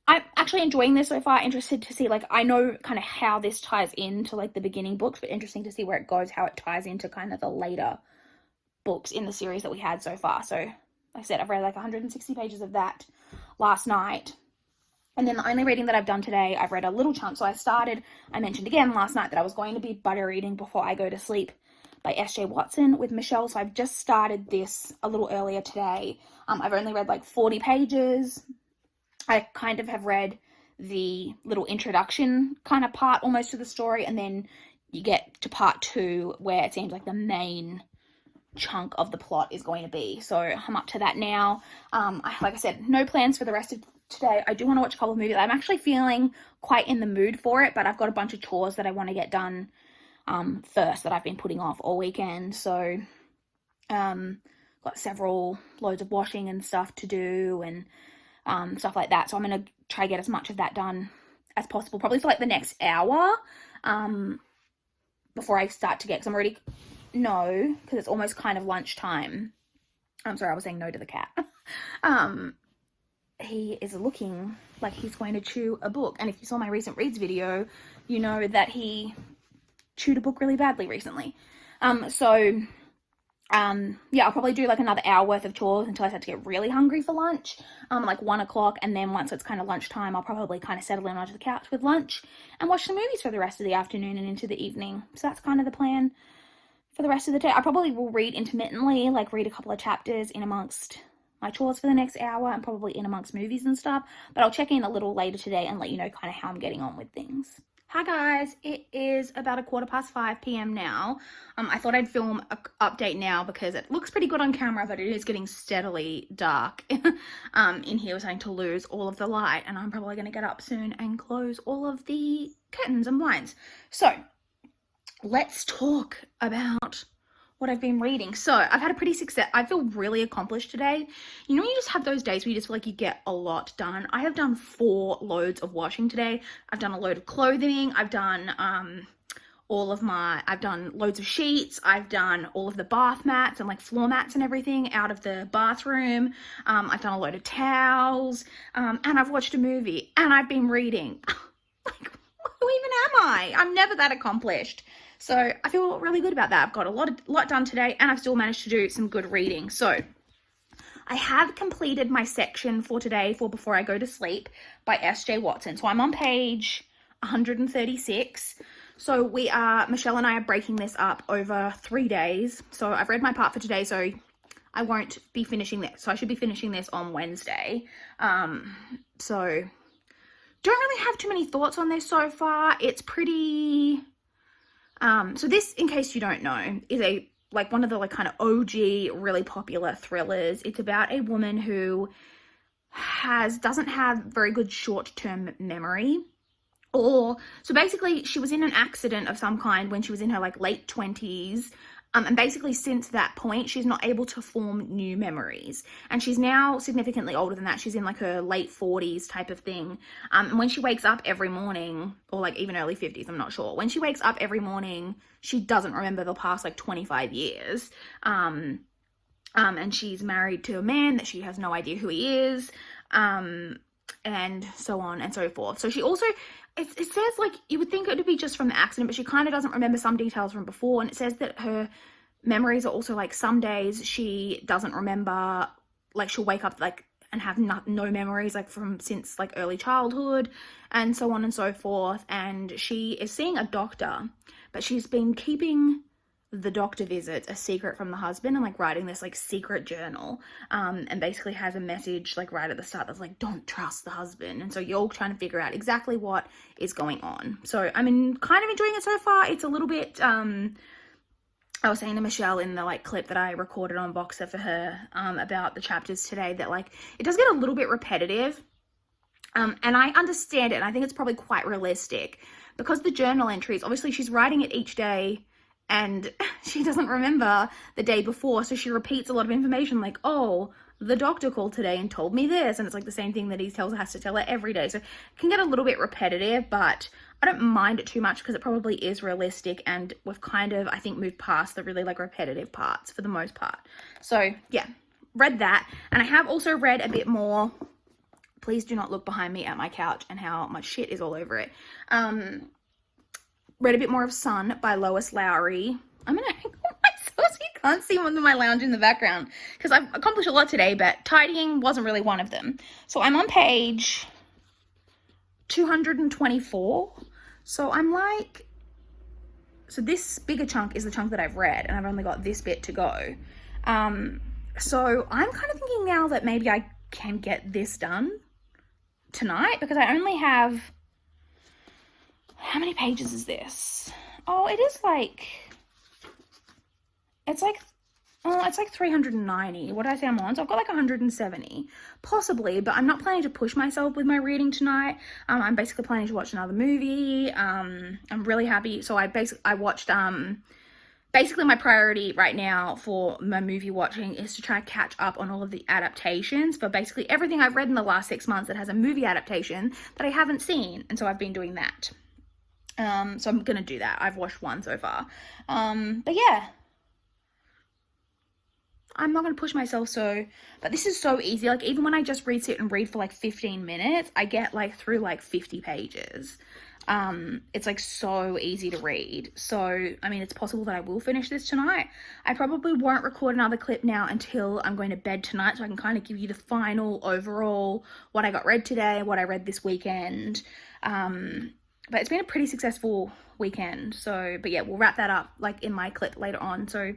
Speaker 1: I'm actually enjoying this so far. Interested to see, like, I know kind of how this ties into like the beginning books, but interesting to see where it goes, how it ties into kind of the later books in the series that we had so far. So like I said, I've read like 160 pages of that last night. And then the only reading that I've done today, I've read a little chunk. So I mentioned again last night that I was going to be butter reading Before I Go to Sleep by S.J. Watson with Michelle. So I've just started this a little earlier today. I've only read like 40 pages. I kind of have read the little introduction kind of part almost to the story. And then you get to part 2 where it seems like the main chunk of the plot is going to be. So I'm up to that now. Like I said, no plans for the rest of today. I do want to watch a couple of movies. I'm actually feeling quite in the mood for it, but I've got a bunch of chores that I want to get done first that I've been putting off all weekend. So got several loads of washing and stuff to do, and stuff like that. So I'm going to try to get as much of that done as possible, probably for like the next hour before I start to get, because I'm already, no, because it's almost kind of lunchtime. I'm sorry, I was saying no to the cat. He is looking like he's going to chew a book. And if you saw my recent reads video, you know that he chewed a book really badly recently. Yeah, I'll probably do like another hour worth of chores until I start to get really hungry for lunch, like 1 o'clock. And then once it's kind of lunchtime, I'll probably kind of settle in onto the couch with lunch and watch some movies for the rest of the afternoon and into the evening. So that's kind of the plan for the rest of the day. I probably will read intermittently, like read a couple of chapters in amongst my chores for the next hour and probably in amongst movies and stuff. But I'll check in a little later today and let you know kind of how I'm getting on with things. Hi guys, it is about 5:15 p.m. now. I thought I'd film an update now because it looks pretty good on camera, but it is getting steadily dark in here. We're starting to lose all of the light, and I'm probably going to get up soon and close all of the curtains and blinds. So let's talk about what I've been reading. So I've had a pretty success. I feel really accomplished today. You know, you just have those days where you just feel like you get a lot done. I have done 4 loads of washing today. I've done a load of clothing. I've done I've done loads of sheets. I've done all of the bath mats and like floor mats and everything out of the bathroom. I've done a load of towels, and I've watched a movie, and I've been reading. Like, who even am I? I'm never that accomplished. So I feel really good about that. I've got a lot done today, and I've still managed to do some good reading. So I have completed my section for today for Before I Go to Sleep by S.J. Watson. So I'm on page 136. So Michelle and I are breaking this up over 3 days. So I've read my part for today, so I won't be finishing this. So I should be finishing this on Wednesday. So don't really have too many thoughts on this so far. It's pretty... so this, in case you don't know, is one of the like kind of OG really popular thrillers. It's about a woman who doesn't have very good short-term memory. So basically she was in an accident of some kind when she was in her like late 20s. And basically since that point, she's not able to form new memories. And she's now significantly older than that. She's in like her late 40s type of thing. And when she wakes up every morning, or like even early 50s, I'm not sure. When she wakes up every morning, she doesn't remember the past like 25 years. And she's married to a man that she has no idea who he is. And so on and so forth. So she also... It says, like, you would think it would be just from the accident, but she kind of doesn't remember some details from before. And it says that her memories are also, like, some days she doesn't remember, like, she'll wake up, like, and have no memories, like, from since, like, early childhood, and so on and so forth. And she is seeing a doctor, but she's been keeping the doctor visits a secret from the husband and like writing this like secret journal, and basically has a message like right at the start that's like, don't trust the husband. And so you're all trying to figure out exactly what is going on. So I'm kind of enjoying it so far. It's a little bit I was saying to Michelle in the like clip that I recorded on Voxer for her about the chapters today that like it does get a little bit repetitive. And I understand it, and I think it's probably quite realistic because the journal entries, obviously she's writing it each day and she doesn't remember the day before, so she repeats a lot of information like, oh, the doctor called today and told me this, and it's like the same thing that he has to tell her every day, so it can get a little bit repetitive, but I don't mind it too much because it probably is realistic, and we've kind of, I think, moved past the really like repetitive parts for the most part. So yeah, read that, and I have also read a bit more. Please do not look behind me at my couch and how much shit is all over it. Read a bit more of Sun by Lois Lowry. I'm gonna hang on myself so you can't see my lounge in the background because I've accomplished a lot today, but tidying wasn't really one of them. So I'm on page 224. So I'm like, so this bigger chunk is the chunk that I've read, and I've only got this bit to go. So I'm kind of thinking now that maybe I can get this done tonight because I only have, how many pages is this? Oh, it is like, it's like 390. What did I say I'm on? So I've got like 170 possibly, but I'm not planning to push myself with my reading tonight. I'm basically planning to watch another movie. I'm really happy. So I watched, basically my priority right now for my movie watching is to try to catch up on all of the adaptations for basically everything I've read in the last 6 months that has a movie adaptation that I haven't seen. And so I've been doing that. So I'm going to do that. I've watched one so far. But yeah, I'm not going to push myself but this is so easy. Like even when I just sit and read for like 15 minutes, I get like through like 50 pages. It's like so easy to read. So, I mean, it's possible that I will finish this tonight. I probably won't record another clip now until I'm going to bed tonight, so I can kind of give you the final overall, what I got read today, what I read this weekend. But it's been a pretty successful weekend. So, but yeah, we'll wrap that up like in my clip later on. So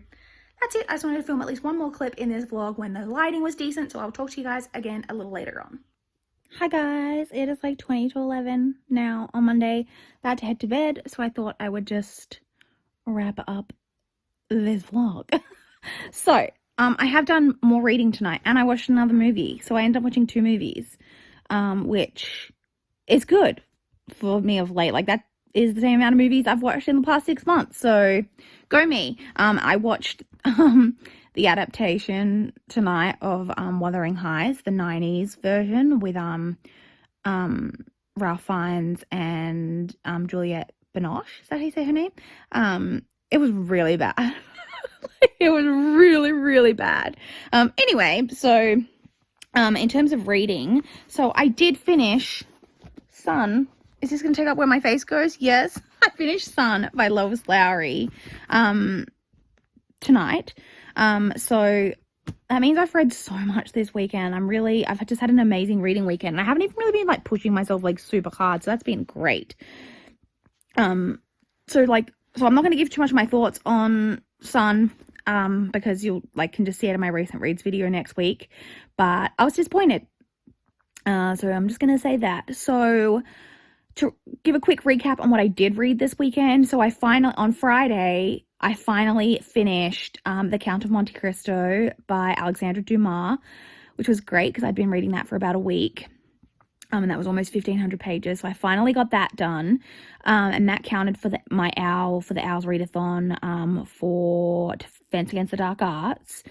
Speaker 1: that's it. I just wanted to film at least one more clip in this vlog when the lighting was decent. So I'll talk to you guys again a little later on. Hi guys, it is like 20 to 11 now on Monday. About to head to bed, so I thought I would just wrap up this vlog. So, I have done more reading tonight and I watched another movie. So I ended up watching 2 movies, which is good for me of late. Like that is the same amount of movies I've watched in the past 6 months. So go me. I watched the adaptation tonight of Wuthering Heights, the 90s version with Ralph Fiennes and Juliette Binoche. Is that how you say her name? It was really bad. It was really, really bad. Anyway, so in terms of reading, so I did finish Sun. Is this going to take up where my face goes? Yes. I finished Sun by Lois Lowry tonight. So that means I've read so much this weekend. I've just had an amazing reading weekend. And I haven't even really been like pushing myself like super hard. So that's been great. So I'm not going to give too much of my thoughts on Sun, because you'll can just see it in my recent reads video next week. But I was disappointed. So I'm just going to say that. So to give a quick recap on what I did read this weekend. So on Friday, I finally finished The Count of Monte Cristo by Alexandre Dumas, which was great because I'd been reading that for about a week. And that was almost 1,500 pages. So I finally got that done. And that counted for the Owls Readathon for Defense Against the Dark Arts.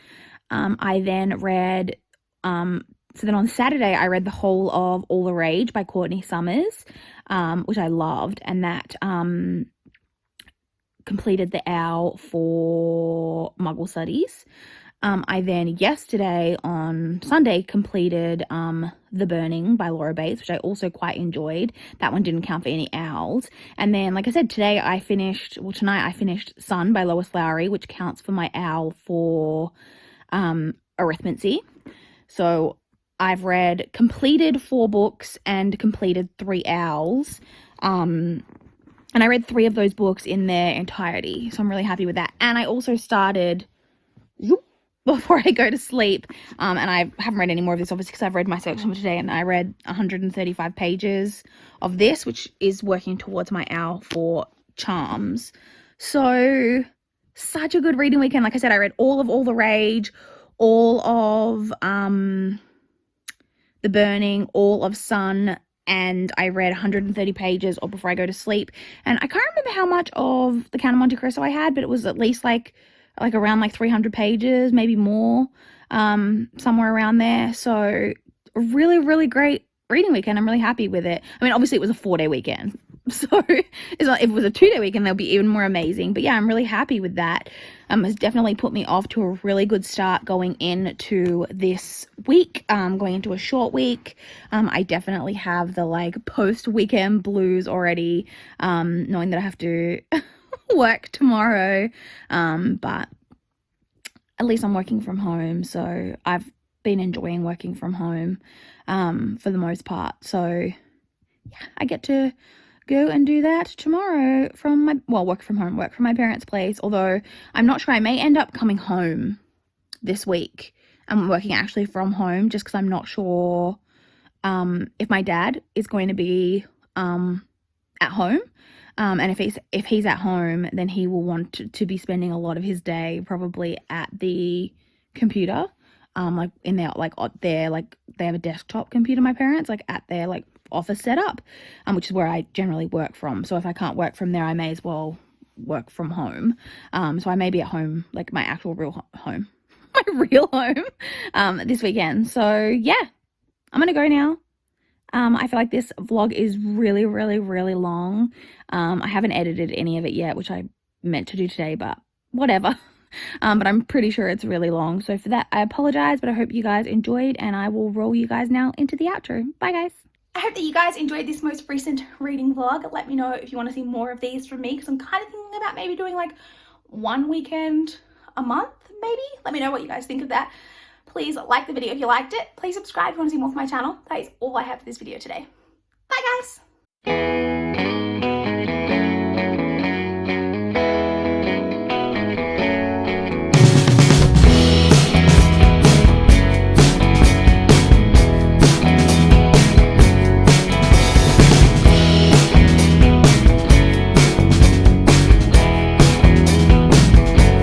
Speaker 1: I then read, so then on Saturday, I read the whole of All the Rage by Courtney Summers, which I loved. And that completed the Owl for Muggle Studies. I then yesterday on Sunday completed The Burning by Laura Bates, which I also quite enjoyed. That one didn't count for any owls. And then, like I said, tonight I finished Sun by Lois Lowry, which counts for my owl for arithmancy. So I've completed 4 books and completed 3 owls. And I read 3 of those books in their entirety. So I'm really happy with that. And I also started before I go to sleep. And I haven't read any more of this, obviously, because I've read my section for today. And I read 135 pages of this, which is working towards my owl for Charms. So such a good reading weekend. Like I said, I read all of All the Rage, all of The Burning, all of Sun, and I read 130 pages or Before I Go to Sleep. And I can't remember how much of The Count of Monte Cristo I had, but it was at least like around like 300 pages, maybe more, somewhere around there. So a really, really great reading weekend. I'm really happy with it. I mean, obviously it was a 4-day weekend, so it's not, if it was a 2-day weekend, that'll be even more amazing. But yeah, I'm really happy with that. It's definitely put me off to a really good start going into this week, going into a short week. I definitely have the like post-weekend blues already, knowing that I have to work tomorrow, but at least I'm working from home, so I've been enjoying working from home for the most part. So yeah, I get to go and do that tomorrow from my, well, work from home, work from my parents' place, although I'm not sure. I may end up coming home this week. I'm working actually from home just because I'm not sure if my dad is going to be at home. And if he's at home, then he will want to be spending a lot of his day probably at the computer, like in their they have a desktop computer, my parents, like at their like office setup, which is where I generally work from. So if I can't work from there, I may as well work from home. So I may be at home, like my actual real home, my real home, this weekend. So yeah, I'm gonna go now. I feel like this vlog is really, really, really long. I haven't edited any of it yet, which I meant to do today, but whatever. But I'm pretty sure it's really long. So for that, I apologize, but I hope you guys enjoyed, and I will roll you guys now into the outro. Bye, guys. I hope that you guys enjoyed this most recent reading vlog. Let me know if you want to see more of these from me, because I'm kind of thinking about maybe doing like one weekend a month, maybe. Let me know what you guys think of that. Please like the video if you liked it. Please subscribe if you want to see more from my channel. That is all I have for this video today. Bye, guys.